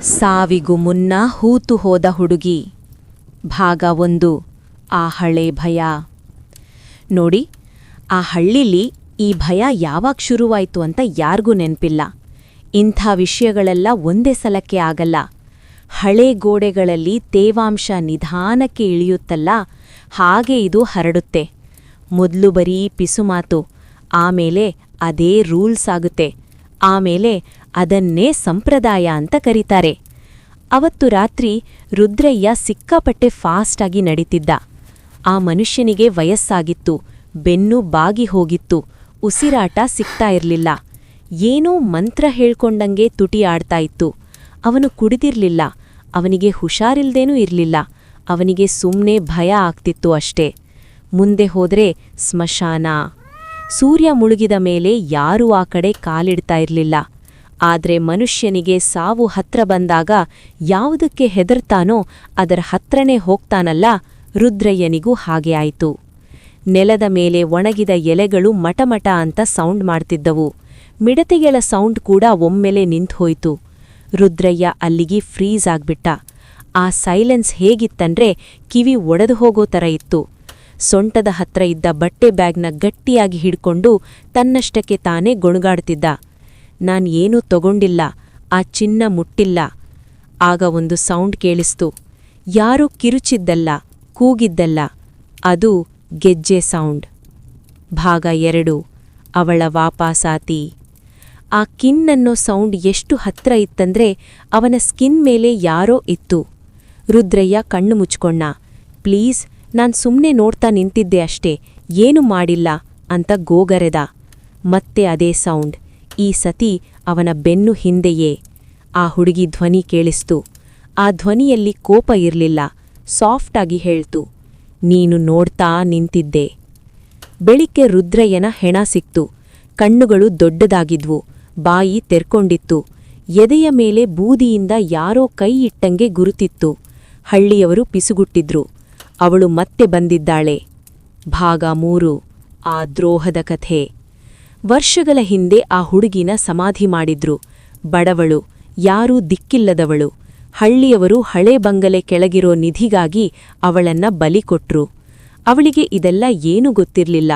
ಸಾವಿಗೂ ಮುನ್ನ ಹೂತು ಹೋದ ಹುಡುಗಿ ಭಾಗ 1. ಆ ಹಳೆ ಭಯ. ನೋಡಿ, ಆ ಹಳ್ಳಿಲಿ ಈ ಭಯ ಯಾವಾಗ ಶುರುವಾಯ್ತು ಅಂತ ಯಾರಿಗೂ ನೆನ್ಪಿಲ್ಲ. ಇಂಥ ವಿಷಯಗಳೆಲ್ಲ ಒಂದೇ ಸಲಕ್ಕೆ ಆಗಲ್ಲ. ಹಳೆ ಗೋಡೆಗಳಲ್ಲಿ ತೇವಾಂಶ ನಿಧಾನಕ್ಕೆ ಇಳಿಯುತ್ತಲ್ಲ, ಹಾಗೆ ಇದು ಹರಡುತ್ತೆ. ಮೊದಲು ಬರೀ ಪಿಸುಮಾತು, ಆಮೇಲೆ ಅದೇ ರೂಲ್ಸ್ ಆಗುತ್ತೆ, ಆಮೇಲೆ ಅದನ್ನೇ ಸಂಪ್ರದಾಯ ಅಂತ ಕರೀತಾರೆ. ಅವತ್ತು ರಾತ್ರಿ ರುದ್ರಯ್ಯ ಸಿಕ್ಕಾಪಟ್ಟೆ ಫಾಸ್ಟಾಗಿ ನಡೀತಿದ್ದ. ಆ ಮನುಷ್ಯನಿಗೆ ವಯಸ್ಸಾಗಿತ್ತು, ಬೆನ್ನು ಬಾಗಿ ಹೋಗಿತ್ತು, ಉಸಿರಾಟ ಸಿಗ್ತಾ ಇರ್ಲಿಲ್ಲ. ಏನೋ ಮಂತ್ರ ಹೇಳ್ಕೊಂಡಂಗೆ ತುಟಿ ಆಡ್ತಾ ಇತ್ತು. ಅವನು ಕುಡಿದಿರ್ಲಿಲ್ಲ, ಅವನಿಗೆ ಹುಷಾರಿಲ್ದೇನೂ ಇರ್ಲಿಲ್ಲ. ಅವನಿಗೆ ಸುಮ್ನೆ ಭಯ ಆಗ್ತಿತ್ತು ಅಷ್ಟೇ. ಮುಂದೆ ಹೋದ್ರೆ ಸ್ಮಶಾನ. ಸೂರ್ಯ ಮುಳುಗಿದ ಮೇಲೆ ಯಾರೂ ಆ ಕಡೆ ಕಾಲಿಡ್ತಾ ಇರ್ಲಿಲ್ಲ. ಆದ್ರೆ ಮನುಷ್ಯನಿಗೆ ಸಾವು ಹತ್ರ ಬಂದಾಗ ಯಾವುದಕ್ಕೆ ಹೆದರ್ತಾನೋ ಅದರ ಹತ್ರನೇ ಹೋಗ್ತಾನಲ್ಲ, ರುದ್ರಯ್ಯನಿಗೂ ಹಾಗೆ ಆಯಿತು. ನೆಲದ ಮೇಲೆ ಒಣಗಿದ ಎಲೆಗಳು ಮಟಮಟ ಅಂತ ಸೌಂಡ್ ಮಾಡ್ತಿದ್ದವು. ಮಿಡತೆಗಳ ಸೌಂಡ್ ಕೂಡ ಒಮ್ಮೆಲೆ ನಿಂತ್ಹೋಯ್ತು. ರುದ್ರಯ್ಯ ಅಲ್ಲಿಗೆ ಫ್ರೀಸ್ ಆಗ್ಬಿಟ್ಟ. ಆ ಸೈಲೆನ್ಸ್ ಹೇಗಿತ್ತಂದ್ರೆ ಕಿವಿ ಒಡೆದು ಹೋಗೋ ಥರ ಇತ್ತು. ಸೊಂಟದ ಹತ್ರ ಇದ್ದ ಬಟ್ಟೆ ಬ್ಯಾಗ್ನ ಗಟ್ಟಿಯಾಗಿ ಹಿಡ್ಕೊಂಡು ತನ್ನಷ್ಟಕ್ಕೆ ತಾನೇ ಗೊಣಗಾಡ್ತಿದ್ದ. ನಾನ್ ಏನೂ ತಗೊಂಡಿಲ್ಲ, ಆ ಚಿನ್ನ ಮುಟ್ಟಿಲ್ಲ. ಆಗ ಒಂದು ಸೌಂಡ್ ಕೇಳಿಸ್ತು. ಯಾರೂ ಕಿರುಚಿದ್ದಲ್ಲ, ಕೂಗಿದ್ದಲ್ಲ, ಅದು ಗೆಜ್ಜೆ ಸೌಂಡ್. ಭಾಗ 2. ಅವಳ ವಾಪಾಸಾತಿ. ಆ ಕಿನ್ನನ್ನೋ ಸೌಂಡ್ ಎಷ್ಟು ಹತ್ರ ಇತ್ತಂದ್ರೆ ಅವನ ಸ್ಕಿನ್ ಮೇಲೆ ಯಾರೋ ಇತ್ತು. ರುದ್ರಯ್ಯ ಕಣ್ಣು ಮುಚ್ಕೊಂಡ. ಪ್ಲೀಸ್, ನಾನ್ ಸುಮ್ನೆ ನೋಡ್ತಾ ನಿಂತಿದ್ದೆ ಅಷ್ಟೇ, ಏನು ಮಾಡಿಲ್ಲ ಅಂತ ಗೋಗರೆದ. ಮತ್ತೆ ಅದೇ ಸೌಂಡ್, ಈ ಸತಿ ಅವನ ಬೆನ್ನು ಹಿಂದೆಯೇ. ಆ ಹುಡುಗಿ ಧ್ವನಿ ಕೇಳಿಸ್ತು. ಆ ಧ್ವನಿಯಲ್ಲಿ ಕೋಪ ಇರ್ಲಿಲ್ಲ, ಸಾಫ್ಟಾಗಿ ಹೇಳ್ತು, ನೀನು ನೋಡ್ತಾ ನಿಂತಿದ್ದೆ. ಬೆಳಿಗ್ಗೆ ರುದ್ರಯ್ಯನ ಹೆಣ ಸಿಕ್ತು. ಕಣ್ಣುಗಳು ದೊಡ್ಡದಾಗಿದ್ವು, ಬಾಯಿ ತೆರ್ಕೊಂಡಿತ್ತು. ಎದೆಯ ಮೇಲೆ ಬೂದಿಯಿಂದ ಯಾರೋ ಕೈ ಇಟ್ಟಂಗೆ ಗುರುತಿತ್ತು. ಹಳ್ಳಿಯವರು ಪಿಸುಗುಟ್ಟಿದ್ರು. ಅವಳು ಮತ್ತೆ ಬಂದಿದ್ದಾಳೆ. ಭಾಗ 3. ಆ ದ್ರೋಹದ ಕಥೆ. ವರ್ಷಗಳ ಹಿಂದೆ ಆ ಹುಡುಗಿನ ಸಮಾಧಿ ಮಾಡಿದ್ರು. ಬಡವಳು, ಯಾರೂ ದಿಕ್ಕಿಲ್ಲದವಳು. ಹಳ್ಳಿಯವರು ಹಳೆ ಬಂಗಲೆ ಕೆಳಗಿರೋ ನಿಧಿಗಾಗಿ ಅವಳನ್ನ ಬಲಿ ಕೊಟ್ರು. ಅವಳಿಗೆ ಇದೆಲ್ಲ ಏನೂ ಗೊತ್ತಿರ್ಲಿಲ್ಲ.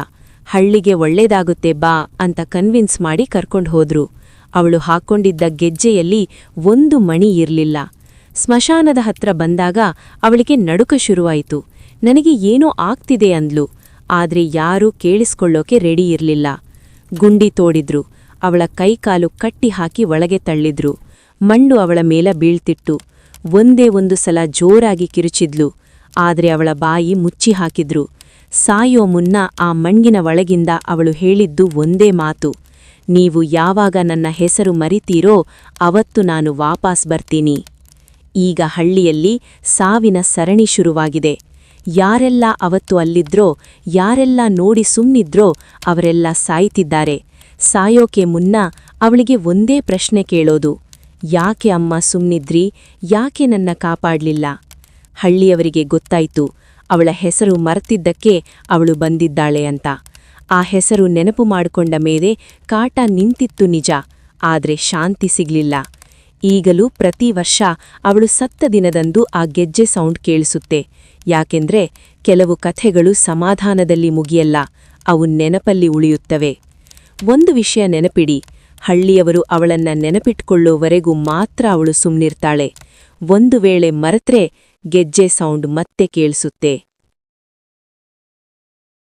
ಹಳ್ಳಿಗೆ ಒಳ್ಳೇದಾಗುತ್ತೆ ಬಾ ಅಂತ ಕನ್ವಿನ್ಸ್ ಮಾಡಿ ಕರ್ಕೊಂಡು ಹೋದ್ರು. ಅವಳು ಹಾಕ್ಕೊಂಡಿದ್ದ ಗೆಜ್ಜೆಯಲ್ಲಿ ಒಂದು ಮಣಿ ಇರ್ಲಿಲ್ಲ. ಸ್ಮಶಾನದ ಹತ್ರ ಬಂದಾಗ ಅವಳಿಗೆ ನಡುಕ ಶುರುವಾಯಿತು. ನನಗೆ ಏನೋ ಆಗ್ತಿದೆ ಅಂದ್ಲು. ಆದ್ರೆ ಯಾರೂ ಕೇಳಿಸ್ಕೊಳ್ಳೋಕೆ ರೆಡಿ ಇರ್ಲಿಲ್ಲ. ಗುಂಡಿ ತೋಡಿದ್ರು. ಅವಳ ಕೈಕಾಲು ಕಟ್ಟಿ ಹಾಕಿ ಒಳಗೆ ತಳ್ಳಿದ್ರು. ಮಣ್ಣು ಅವಳ ಮೇಲೆ ಬೀಳ್ತಿತ್ತು. ಒಂದೇ ಒಂದು ಸಲ ಜೋರಾಗಿ ಕಿರುಚಿದ್ಲು. ಆದ್ರೆ ಅವಳ ಬಾಯಿ ಮುಚ್ಚಿ ಹಾಕಿದ್ರು. ಸಾಯೋ ಮುನ್ನ ಆ ಮಣ್ಣಿನ ಒಳಗಿಂದ ಅವಳು ಹೇಳಿದ್ದು ಒಂದೇ ಮಾತು, ನೀವು ಯಾವಾಗ ನನ್ನ ಹೆಸರು ಮರಿತೀರೋ ಅವತ್ತು ನಾನು ವಾಪಸ್ ಬರ್ತೀನಿ. ಈಗ ಹಳ್ಳಿಯಲ್ಲಿ ಸಾವಿನ ಸರಣಿ ಶುರುವಾಗಿದೆ. ಯಾರೆಲ್ಲ ಅವತ್ತು ಅಲ್ಲಿದ್ರೋ, ಯಾರೆಲ್ಲ ನೋಡಿ ಸುಮ್ನಿದ್ರೋ ಅವರೆಲ್ಲ ಸಾಯ್ತಿದ್ದಾರೆ. ಸಾಯೋಕೆ ಮುನ್ನ ಅವಳಿಗೆ ಒಂದೇ ಪ್ರಶ್ನೆ ಕೇಳೋದು, ಯಾಕೆ ಅಮ್ಮ ಸುಮ್ನಿದ್ರಿ, ಯಾಕೆ ನನ್ನ ಕಾಪಾಡ್ಲಿಲ್ಲ? ಹಳ್ಳಿಯವರಿಗೆ ಗೊತ್ತಾಯ್ತು, ಅವಳ ಹೆಸರು ಮರ್ತಿದ್ದಕ್ಕೆ ಅವಳು ಬಂದಿದ್ದಾಳೆ ಅಂತ. ಆ ಹೆಸರು ನೆನಪು ಮಾಡಿಕೊಂಡ ಮೇಲೆ ಕಾಟ ನಿಂತಿತ್ತು ನಿಜ, ಆದ್ರೆ ಶಾಂತಿ ಸಿಗ್ಲಿಲ್ಲ. ಈಗಲೂ ಪ್ರತಿ ವರ್ಷ ಅವಳು ಸತ್ತ ದಿನದಂದು ಆ ಗೆಜ್ಜೆ ಸೌಂಡ್ ಕೇಳಿಸುತ್ತೆ. ಯಾಕೆಂದ್ರೆ ಕೆಲವು ಕಥೆಗಳು ಸಮಾಧಾನದಲ್ಲಿ ಮುಗಿಯಲ್ಲ, ಅವು ನೆನಪಲ್ಲಿ ಉಳಿಯುತ್ತವೆ. ಒಂದು ವಿಷಯ ನೆನಪಿಡಿ, ಹಳ್ಳಿಯವರು ಅವಳನ್ನ ನೆನಪಿಟ್ಕೊಳ್ಳೋವರೆಗೂ ಮಾತ್ರ ಅವಳು ಸುಮ್ನಿರ್ತಾಳೆ. ಒಂದು ವೇಳೆ ಮರೆತ್ರೆ ಗೆಜ್ಜೆ ಸೌಂಡ್ ಮತ್ತೆ ಕೇಳಿಸುತ್ತೆ.